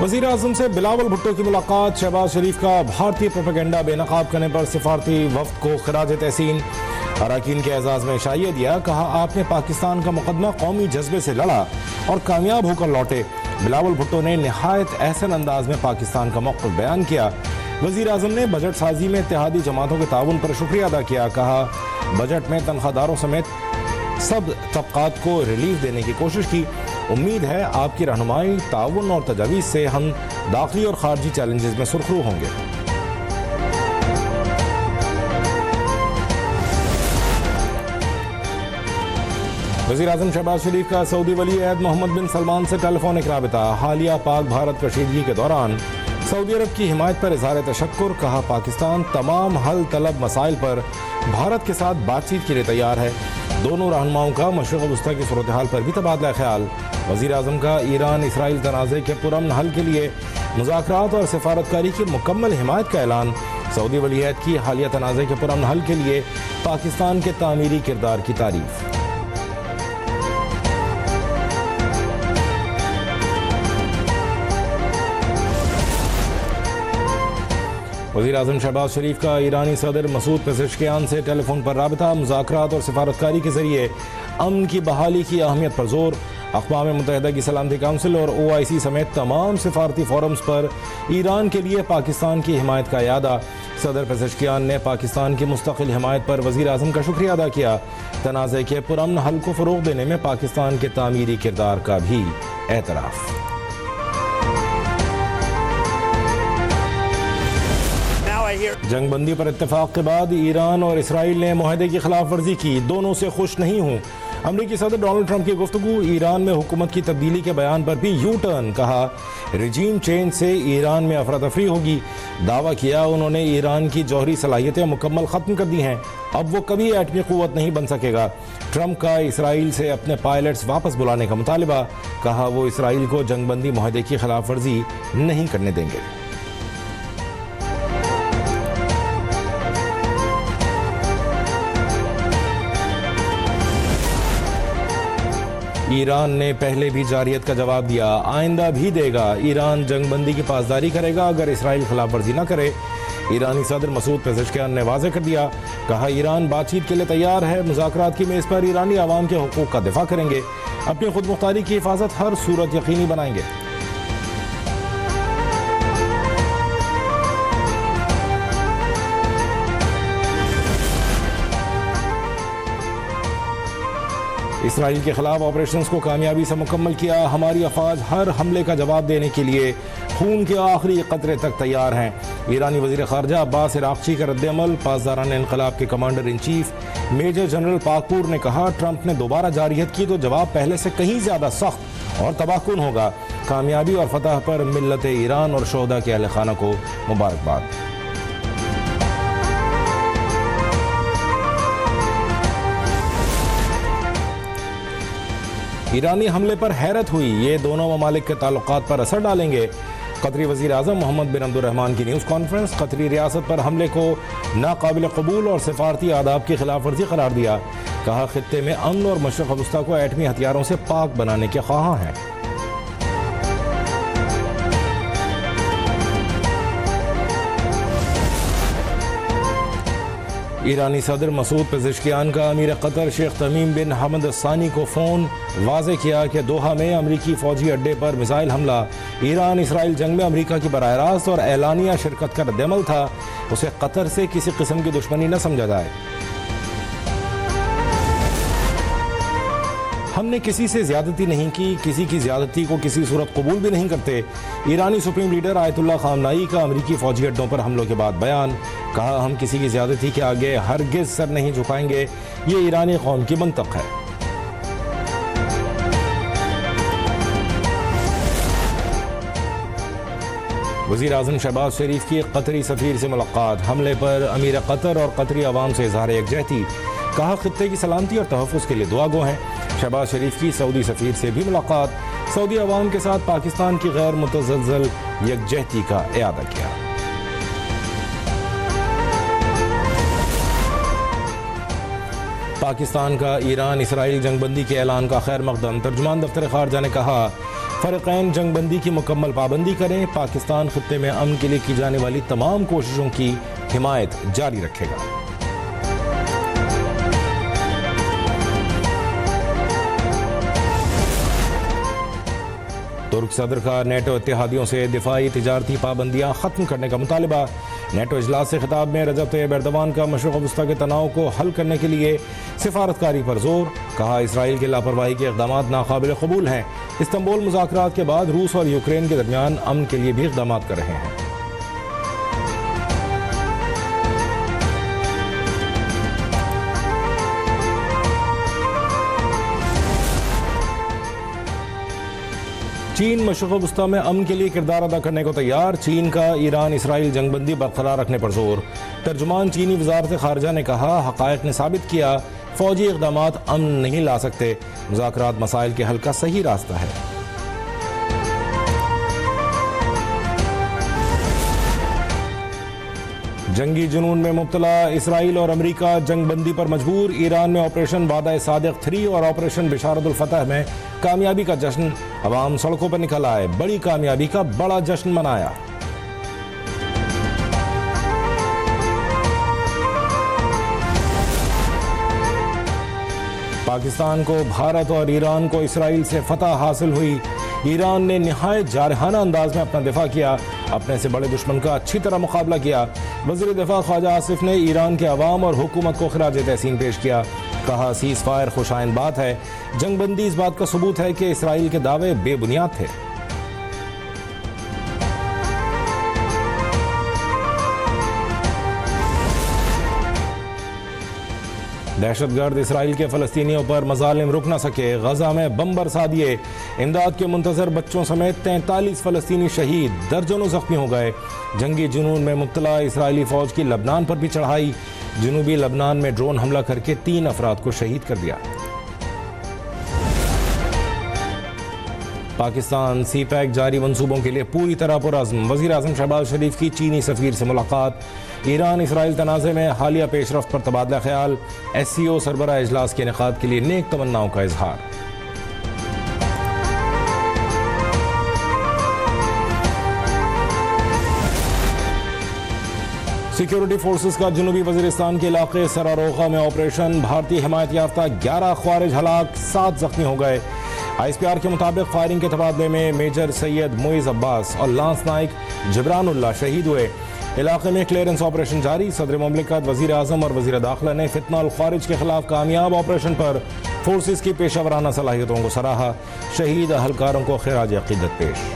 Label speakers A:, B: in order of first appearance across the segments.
A: वज़ीर आज़म से बिलावल भुट्टो की मुलाकात। शहबाज शरीफ का भारतीय प्रोपेगेंडा बेनकाब करने पर सिफारती वफ्द को खराज तहसीन। अरकान के एजाज़ में शाइया दिया, कहा आपने पाकिस्तान का मुकदमा कौमी जज्बे से लड़ा और कामयाब होकर लौटे। बिलावल भुट्टो ने निहायत एहसन अंदाज में पाकिस्तान का मौक़िफ़ बयान किया। वज़ीर आज़म ने बजट साजी में इत्तेहादी जमातों के ताउन पर शुक्रिया अदा किया। कहा बजट में तनख्वाहदारों समेत सब तबक़ात को रिलीफ देने की कोशिश की। उम्मीद है आपकी रहनुमाई, ताउन और तजावीज़ से हम दाखिली और खारजी चैलेंजेस में सुरखरू होंगे। वज़ीर आज़म शहबाज शरीफ का सऊदी वली अहद मोहम्मद बिन सलमान से टेलीफोनिक राबिता। हालिया पाक भारत कशीदगी के दौरान सऊदी अरब की हिमायत पर इज़हार तशक्कुर। कहा पाकिस्तान तमाम हल तलब मसाइल पर भारत के साथ बातचीत के लिए तैयार है। दोनों रहनुमाओं का मशरिक़ वस्ता की सूरत हाल पर भी तबादला ख्याल। वज़ीर आज़म का ईरान इसराइल तनाज़े के पुरअमन हल के लिए मुज़ाकरात और सिफारतकारी की मुकम्मल हिमायत का ऐलान। सऊदी वली अहद की हालिया तनाज़े के पुरअमन हल के लिए पाकिस्तान के तामीरी किरदार की तारीफ़। वज़ीर आज़म शहबाज शरीफ का ईरानी सदर मसूद पेज़ेश्कियान से टेलीफोन पर राबिता। मुज़ाकरात और सिफारतकारी के ज़रिए अमन की बहाली की अहमियत पर जोर। अक़वाम मुत्तहिदा की सलामती काउंसिल और OIC समेत तमाम सिफारती फोरम्स पर ईरान के लिए पाकिस्तान की हिमायत का यादा। सदर पेज़ेश्कियान ने पाकिस्तान की मुस्तक़िल हिमायत पर वज़ीर आज़म का शुक्रिया अदा किया। तनाज़े के पुरअमन हल को फ़रोग़ देने में पाकिस्तान के तामीरी किरदार का भी एतराफ़। जंग बंदी पर इत्तेफाक के बाद ईरान और इसराइल ने मुआहदे की खिलाफ वर्जी की। दोनों से खुश नहीं हूँ। अमरीकी सदर डोनाल्ड ट्रंप की गुफ्तगू। ईरान में हुकूमत की तब्दीली के बयान पर भी यू टर्न। कहा रिजीम चेंज से ईरान में अफरा तफरी होगी। दावा किया उन्होंने ईरान की जौहरी सलाहियतें मुकम्मल ख़त्म कर दी हैं, अब वो कभी एटमी क़ुव्वत नहीं बन सकेगा। ट्रंप का इसराइल से अपने पायलट्स वापस बुलाने का मुतालिबा। कहा वो इसराइल को जंग बंदी मुआहदे की खिलाफ वर्जी नहीं करने देंगे। ईरान ने पहले भी जारियत का जवाब दिया, आइंदा भी देगा। ईरान जंग बंदी की पासदारी करेगा अगर इसराइल खिलाफ वर्जी न करे। ईरानी सदर मसूद पेज़ेश्कियान ने वाज़ेह कर दिया। कहा ईरान बातचीत के लिए तैयार है। मुज़ाकरात की मेज़ पर ईरानी आवाम के हुकूक़ का दिफा करेंगे। अपनी खुद मुख्तारी की हिफाजत हर सूरत यकीनी बनाएंगे। इसराइल के खिलाफ ऑपरेशंस को कामयाबी से मुकम्मल किया। हमारी अफवाज हर हमले का जवाब देने के लिए खून के आखिरी कतरे तक तैयार हैं। ईरानी वज़ीर ख़ारजा अब्बास इराक़ची का रद्द-ए-अमल। पासदारान इनक़लाब के commander in chief major general Pakpour ने कहा ट्रंप ने दोबारा जारियत की तो जवाब पहले से कहीं ज़्यादा सख्त और तबाहकुन होगा। कामयाबी और फतह पर मिल्लत ईरान और शोहदा के अहले खाना को मुबारकबाद। ईरानी हमले पर हैरत हुई, ये दोनों ममालिक के ताल्लुकात पर असर डालेंगे। कतरी वज़ीर आज़म मोहम्मद बिन अब्दुर्रहमान की न्यूज़ कॉन्फ्रेंस। कतरी रियासत पर हमले को नाकाबिल कबूल और सिफारती आदाब की खिलाफ वर्जी करार दिया। कहा खित्ते में अमन और मशरिक़ वस्ता को एटमी हथियारों से पाक बनाने के ख्वाहां हैं। ईरानी सदर मसूद पेज़ेश्कियान का अमीर कतर शेख तमीम बिन हमद सानी को फ़ोन। वाज़े किया कि दोहा में अमरीकी फ़ौजी अड्डे पर मिसाइल हमला ईरान इसराइल जंग में अमरीका की बराह रास्त और एलानिया शिरकत का रद्द-ए-अमल था। उसे कतर से किसी किस्म की दुश्मनी न समझा जाए। हमने किसी से ज़्यादती नहीं की, किसी की ज़्यादती को किसी सूरत कबूल भी नहीं करते। ईरानी सुप्रीम लीडर आयतुल्लाह ख़ामनाई का अमरीकी फ़ौजी अड्डों पर हमलों के बाद बयान। कहा हम किसी की ज़्यादती के आगे हरगिज़ सर नहीं झुकाएंगे, ये ईरानी कौम की मंतक़ है। वज़ीर आज़म शहबाज शरीफ की कतरी सफ़ीर से मुलाकात। हमले पर अमीर कतर और कतरी अवाम से इज़हार यकजहती। कहा खित्ते की सलामती और तहफ़्फ़ुज़ के लिए दुआ गो हैं। शहबाज शरीफ की सऊदी सफ़ीर से भी मुलाकात। सऊदी अवाम के साथ पाकिस्तान की गैर मुतज़लज़ल यकजहती का इयादा किया। पाकिस्तान का ईरान इसराइल जंगबंदी के ऐलान का खैर मकदम। तर्जुमान दफ्तर ख़ारजा ने कहा فریقین جنگ بندی کی مکمل پابندی کریں، پاکستان خطے میں امن کے لیے کی جانے والی تمام کوششوں کی حمایت جاری رکھے گا۔ ترک صدر کا نیٹو اتحادیوں سے دفاعی تجارتی پابندیاں ختم کرنے کا مطالبہ۔ نیٹو اجلاس سے خطاب میں رجب طیب ایردوان کا مشرق وسطیٰ کے تناؤ کو حل کرنے کے لیے سفارتکاری پر زور، کہا اسرائیل کے لاپرواہی کے اقدامات ناقابل قبول ہیں۔ استنبول مذاکرات کے بعد روس اور یوکرین کے درمیان امن کے لیے بھی اقدامات کر رہے ہیں۔ چین مشرق وسطیٰ میں امن کے لیے کردار ادا کرنے کو تیار، چین کا ایران اسرائیل جنگ بندی برقرار رکھنے پر زور۔ ترجمان چینی وزارت خارجہ نے کہا، حقائق نے ثابت کیا فوجی اقدامات امن نہیں لا سکتے، مذاکرات مسائل کے حل کا صحیح راستہ ہے۔ جنگی جنون میں مبتلا اسرائیل اور امریکہ جنگ بندی پر مجبور، ایران میں آپریشن وعدہ صادق 3 اور آپریشن بشارت الفتح میں کامیابی کا جشن، عوام سڑکوں پر نکل آئے، بڑی کامیابی کا بڑا جشن منایا۔ پاکستان کو بھارت اور ایران کو اسرائیل سے فتح حاصل ہوئی، ایران نے نہایت جارحانہ انداز میں اپنا دفاع کیا، اپنے سے بڑے دشمن کا اچھی طرح مقابلہ کیا۔ وزیر دفاع خواجہ آصف نے ایران کے عوام اور حکومت کو خراج تحسین پیش کیا، کہا سیز فائر خوش آئند بات ہے، جنگ بندی اس بات کا ثبوت ہے کہ اسرائیل کے دعوے بے بنیاد تھے۔ دہشت گرد اسرائیل کے فلسطینیوں پر مظالم رک نہ سکے، غزہ میں بم برسا دیے، امداد کے منتظر بچوں سمیت 43 فلسطینی شہید، درجنوں زخمی ہو گئے۔ جنگی جنون میں مبتلا اسرائیلی فوج کی لبنان پر بھی چڑھائی، جنوبی لبنان میں ڈرون حملہ کر کے 3 افراد کو شہید کر دیا۔ پاکستان سی پیک جاری منصوبوں کے لیے پوری طرح پرعزم، وزیر اعظم شہباز شریف کی چینی سفیر سے ملاقات، ایران اسرائیل تنازع میں حالیہ پیش رفت پر تبادلہ خیال، ایس سی او سربراہ اجلاس کے انعقاد کے لیے نیک تمناؤں کا اظہار۔ سیکیورٹی فورسز کا جنوبی وزیرستان کے علاقے سراروغہ میں آپریشن، بھارتی حمایت یافتہ 11 خوارج ہلاک، 7 زخمی ہو گئے۔ آئی ایس پی آر کے مطابق فائرنگ کے تبادلے میں میجر سید معیز عباس اور لانس نائک جبران اللہ شہید ہوئے۔ علاقے میں کلیئرنس آپریشن جاری، صدر مملکت، وزیر اعظم اور وزیر داخلہ نے فتنہ الخوارج کے خلاف کامیاب آپریشن پر فورسز کی پیشہ ورانہ صلاحیتوں کو سراہا، شہید اہلکاروں کو خراج عقیدت پیش۔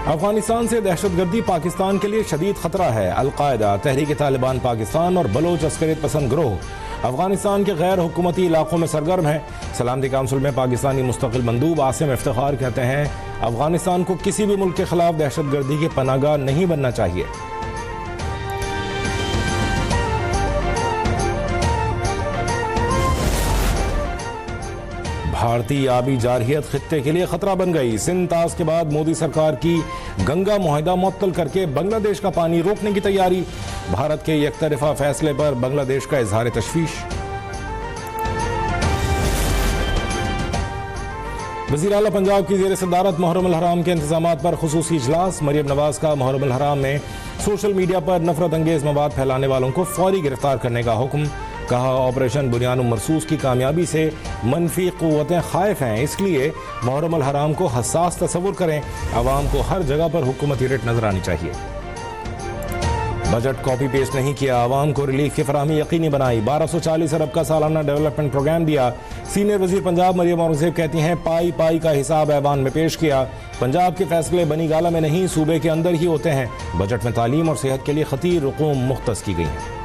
A: افغانستان سے دہشت گردی پاکستان کے لیے شدید خطرہ ہے، القاعدہ، تحریک طالبان پاکستان اور بلوچ عسکریت پسند گروہ افغانستان کے غیر حکومتی علاقوں میں سرگرم ہیں۔ سلامتی کونسل میں پاکستانی مستقل مندوب عاصم افتخار کہتے ہیں، افغانستان کو کسی بھی ملک کے خلاف دہشت گردی کی پناہ گاہ نہیں بننا چاہیے۔ بھارتی آبی جارحیت خطے کے لیے خطرہ بن گئی، سندھ طاس کے بعد مودی سرکار کی گنگا معاہدہ معطل کر کے بنگلہ دیش کا پانی روکنے کی تیاری، بھارت کے یک طرفہ فیصلے پر بنگلہ دیش کا اظہار تشویش۔ وزیر اعلیٰ پنجاب کی زیر صدارت محرم الحرام کے انتظامات پر خصوصی اجلاس، مریم نواز کا محرم الحرام میں سوشل میڈیا پر نفرت انگیز مواد پھیلانے والوں کو فوری گرفتار کرنے کا حکم، کہا آپریشن بنیان مرصوص کی کامیابی سے منفی قوتیں خائف ہیں، اس لیے محرم الحرام کو حساس تصور کریں، عوام کو ہر جگہ پر حکومتی ریٹ نظر آنی چاہیے۔ بجٹ کاپی پیسٹ نہیں کیا، عوام کو ریلیف کی فراہمی یقینی بنائی، 1240 ارب کا سالانہ ڈیولپمنٹ پروگرام دیا، سینئر وزیر پنجاب مریم اورنگزیب کہتی ہیں پائی پائی کا حساب ایوان میں پیش کیا، پنجاب کے فیصلے بنی گالہ میں نہیں صوبے کے اندر ہی ہوتے ہیں، بجٹ میں تعلیم اور صحت کے لیے خطیر رقوم مختص کی گئی ہیں۔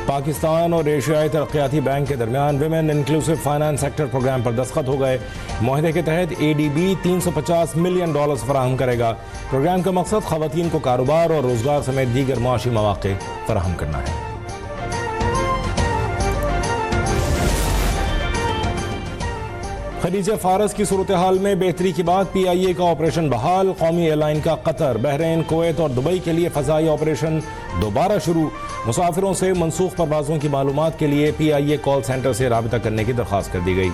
A: پاکستان اور ایشیائی ترقیاتی بینک کے درمیان women inclusive finance sector programme پر دستخط ہو گئے، معاہدے کے تحت ADB $350 ملین فراہم کرے گا، پروگرام کا مقصد خواتین کو کاروبار اور روزگار سمیت دیگر معاشی مواقع فراہم کرنا ہے۔ खलीज फारस की सूरत हाल में बेहतरी के बाद PIA का ऑपरेशन बहाल, कौमी एयरलाइन का कतर, बहरीन, कुवैत और दुबई के लिए फ़ज़ाई ऑपरेशन दोबारा शुरू। मुसाफिरों से मनसूख परवाज़ों की मालूमात के लिए PIA कॉल सेंटर से राबिता करने की दरख्वास्त कर दी गई।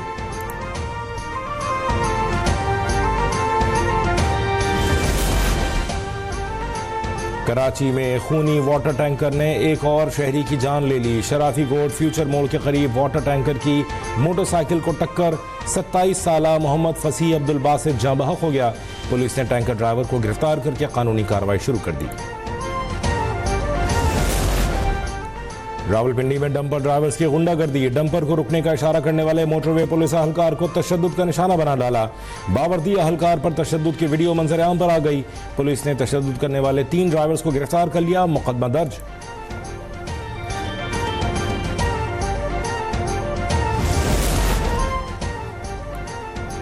A: कराची में खूनी वाटर टैंकर ने एक और शहरी की जान ले ली। शराफी गोड फ्यूचर मॉल के करीब वाटर टैंकर की मोटरसाइकिल को टक्कर, 27 साला मोहम्मद फसीह अब्दुल बासित जाँ बहक हो गया। पुलिस ने टैंकर ड्राइवर को गिरफ्तार करके कानूनी कार्रवाई शुरू कर दी। रावलपिंडी में डंपर ड्राइवर्स की गुंडागर्दी, डंपर को रुकने का इशारा करने वाले मोटरवे पुलिस अहलकार को तशद्दुद का निशाना बना डाला। बावर्दी अहलकार पर तशद्दुद की वीडियो मंजर आम पर आ गई। पुलिस ने तशद्दुद करने वाले 3 ड्राइवर्स को गिरफ्तार कर लिया, मुकदमा दर्ज।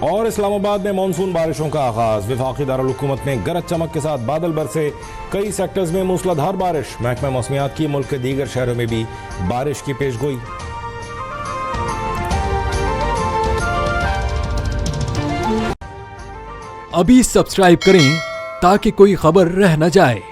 A: और इस्लामाबाद में मानसून बारिशों का आगाज, विफाकी दारुल हुकूमत में गरज चमक के साथ बादल बरसे, कई सेक्टर्स में मूसलाधार बारिश। महकमा मौसमियात की मुल्क के दीगर शहरों में भी बारिश की पेशगोई।
B: अभी सब्सक्राइब करें ताकि कोई खबर रह न जाए।